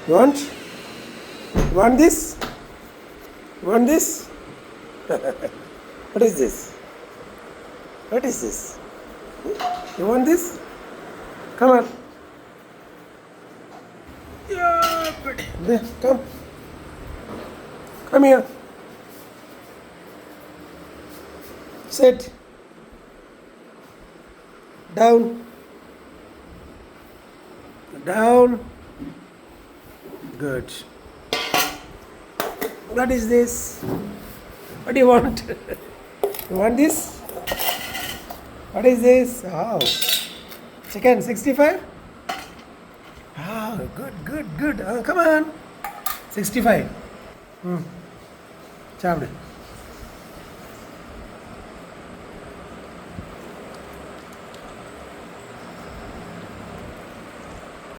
You want? You want this? You want this? What is this? What is this? You want this? Come on. Yeah, pretty. There, come. Come here. Sit. Down. Down. Good. What is this? What do you want? You want this? What is this? Oh, chicken 65? Oh, good. Come on. 65. Chapter.